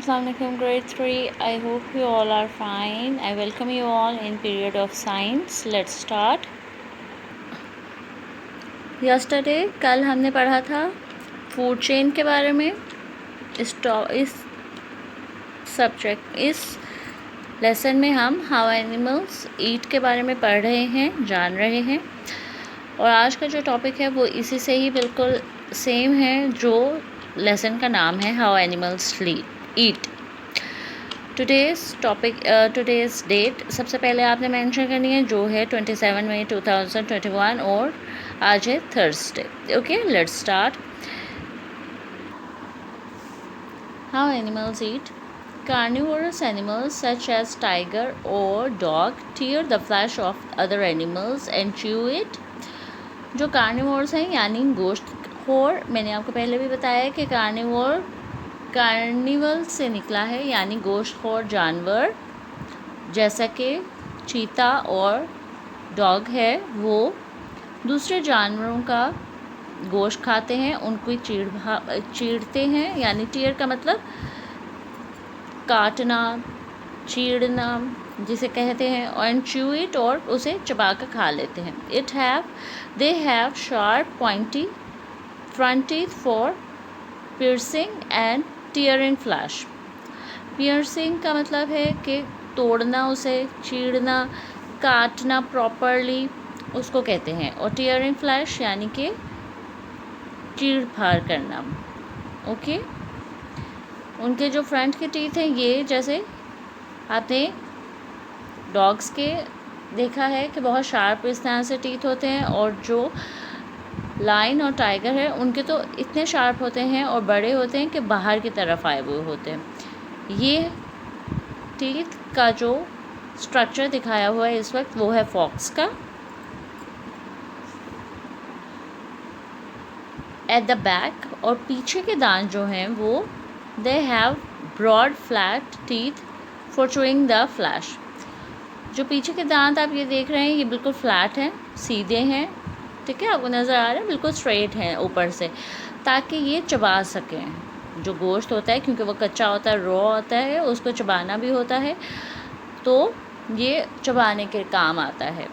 Assalamualaikum grade 3. I hope you all are fine. I welcome you all in period of science. Let's start. Yesterday कल हमने पढ़ा था food chain के बारे में. इस सब्जेक्ट इस लेसन में हम हाउ एनिमल्स ईट के बारे में पढ़ रहे हैं, जान रहे हैं. और आज का जो टॉपिक है वो इसी से ही बिल्कुल सेम है जो लेसन का नाम है how animals eat. Today's date सबसे पहले आपने मेंशन करनी है जो है 27 मई 2021 और आज है Thursday. Okay, let's start. How animals eat. Carnivorous animals such as tiger or dog tear the flesh of other animals and chew it. जो कार्निवोर्स हैं यानी गोश्तखोर, मैंने आपको पहले भी बताया कि कार्निवल से निकला है यानी गोश्तखोर जानवर, जैसा कि चीता और डॉग है, वो दूसरे जानवरों का गोश्त खाते हैं, उनको चीरते हैं. यानी टीयर का मतलब काटना, चीरना जिसे कहते हैं. एंड च्यू इट और उसे चबा कर खा लेते हैं. They have sharp pointy front teeth for piercing and tearing flash. Piercing का मतलब है कि तोड़ना, उसे चीरना, काटना प्रॉपरली, उसको कहते हैं. और टीयरिंग फ्लैश यानी कि चीर फाड़ करना. ओके, उनके जो फ्रंट के टीथ हैं ये जैसे आपने डॉग्स के देखा है कि बहुत शार्प इस तरह से टीथ होते हैं, और जो लायन और टाइगर है उनके तो इतने शार्प होते हैं और बड़े होते हैं कि बाहर की तरफ आए हुए होते हैं. ये टीथ का जो स्ट्रक्चर दिखाया हुआ है इस वक्त वो है फॉक्स का. एट द बैक और पीछे के दांत जो हैं वो they have broad flat teeth for chewing the flesh. जो पीछे के दांत आप ये देख रहे हैं ये बिल्कुल फ्लैट हैं, सीधे हैं. ठीक है, आपको नज़र आ रहा है, बिल्कुल स्ट्रेट हैं ऊपर से, ताकि ये चबा सकें जो गोश्त होता है, क्योंकि वो कच्चा होता है, रॉ होता है, उसको चबाना भी होता है, तो ये चबाने के काम आता है.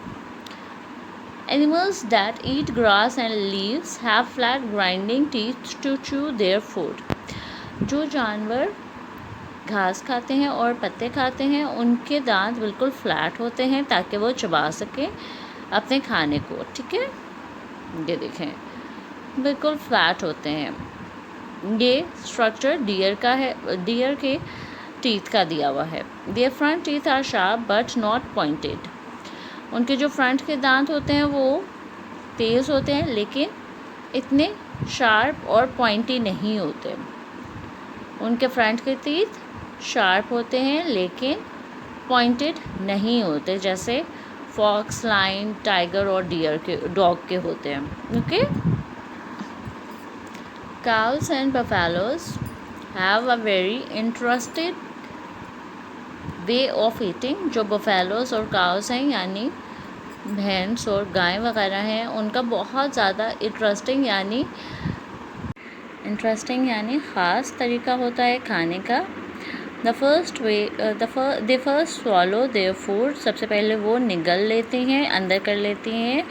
Animals that eat grass and leaves have flat grinding teeth to chew their food. जो जानवर घास खाते हैं और पत्ते खाते हैं उनके दांत बिल्कुल फ्लैट होते हैं ताकि वो चबा सकें अपने खाने को. ठीक है, ये देखें बिल्कुल फ्लैट होते हैं. ये स्ट्रक्चर डियर का है, डियर के टीथ का दिया हुआ है. Their front teeth are sharp but not pointed. उनके जो फ्रंट के दांत होते हैं वो तेज़ होते हैं लेकिन इतने शार्प और पॉइंटी नहीं होते. उनके फ्रंट के टीथ शार्प होते हैं लेकिन पॉइंटेड नहीं होते, जैसे फॉक्स, लायन, टाइगर और डॉग के होते हैं. Okay, cows and buffaloes have a very interested way of eating. जो बफेलोज और काउस हैं यानी भैंस और गाय वगैरह हैं, उनका बहुत ज़्यादा इंटरेस्टिंग यानी ख़ास तरीका होता है खाने का. दे फर्स्ट स्वॉलो देयर फूड. सबसे पहले वो निगल लेते हैं, अंदर कर लेती हैं,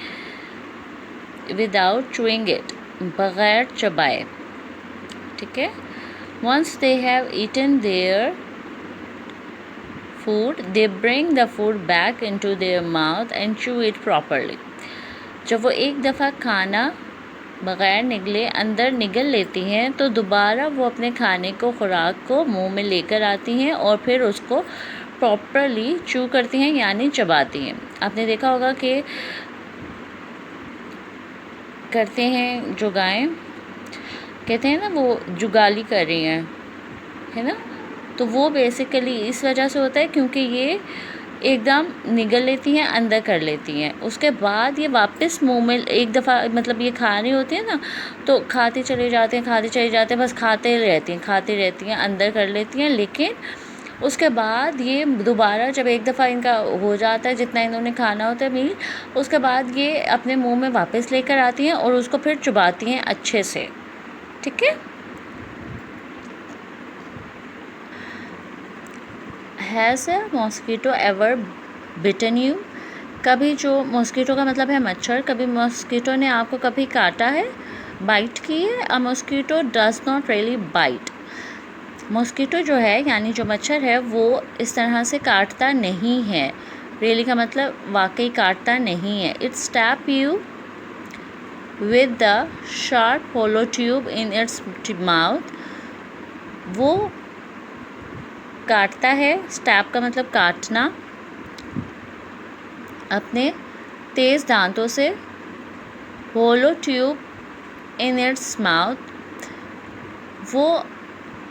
विदाउट चूइंग इट, बग़ैर चबाए. ठीक है. Once they have eaten their food they bring the food back into their mouth and chew it properly. जब वो एक दफ़ा खाना बग़ैर निगले अंदर निगल लेती हैं तो दोबारा वो अपने खाने को, खुराक को मुंह में लेकर आती हैं और फिर उसको प्रॉपरली चू करती हैं यानी चबाती हैं. आपने देखा होगा कि करते हैं जो गायें, कहते हैं ना वो जुगाली कर रही हैं, है ना, तो वो बेसिकली इस वजह से होता है क्योंकि ये एकदम निगल लेती हैं, अंदर कर लेती हैं, उसके बाद ये वापस मुंह में एक दफ़ा, मतलब ये खा रही होती है ना, तो खाते चले जाते हैं, बस खाते रहती हैं, अंदर कर लेती हैं. लेकिन उसके बाद ये दोबारा जब एक दफ़ा इनका हो जाता है जितना इन्होंने खाना होता है मील, उसके बाद ये अपने मुंह में वापस लेकर आती हैं और उसको फिर चबाती हैं अच्छे से. ठीक है. Has a mosquito ever bitten you? कभी जो मॉस्किटो का मतलब है मच्छर, कभी मॉस्किटो ने आपको कभी काटा है, बाइट की है? A mosquito does not really bite. Mosquito जो है यानी जो मच्छर है वो इस तरह से काटता नहीं है। रियली का मतलब वाकई काटता नहीं है। It stab you with the sharp hollow tube in its mouth. वो काटता है, स्टैप का मतलब काटना, अपने तेज़ दांतों से, होलो ट्यूब इन इट्स माउथ, वो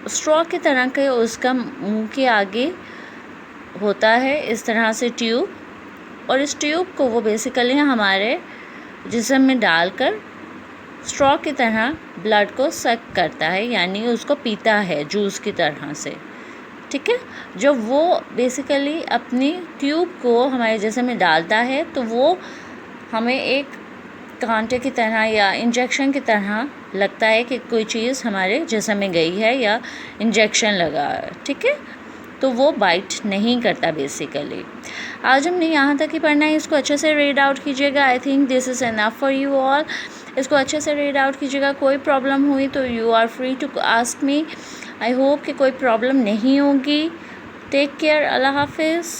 स्ट्रॉ की तरह के उसका मुंह के आगे होता है इस तरह से ट्यूब, और इस ट्यूब को वो बेसिकली हमारे जिस्म में डालकर स्ट्रॉ की तरह ब्लड को सक करता है, यानी उसको पीता है जूस की तरह से। ठीक है, जब वो बेसिकली अपनी ट्यूब को हमारे जिस्म में डालता है तो वो हमें एक कांटे की तरह या इंजेक्शन की तरह लगता है कि कोई चीज़ हमारे जिस्म में गई है या इंजेक्शन लगा है। ठीक है, तो वो बाइट नहीं करता बेसिकली। आज हमने यहाँ तक ही पढ़ना है, इसको अच्छे से रीड आउट कीजिएगा। I think this is enough for you all. इसको अच्छे से रीड आउट कीजिएगा। कोई प्रॉब्लम हुई तो you are free to ask me. I hope कि कोई प्रॉब्लम नहीं होगी। Take care. अल्लाह हाफिज़।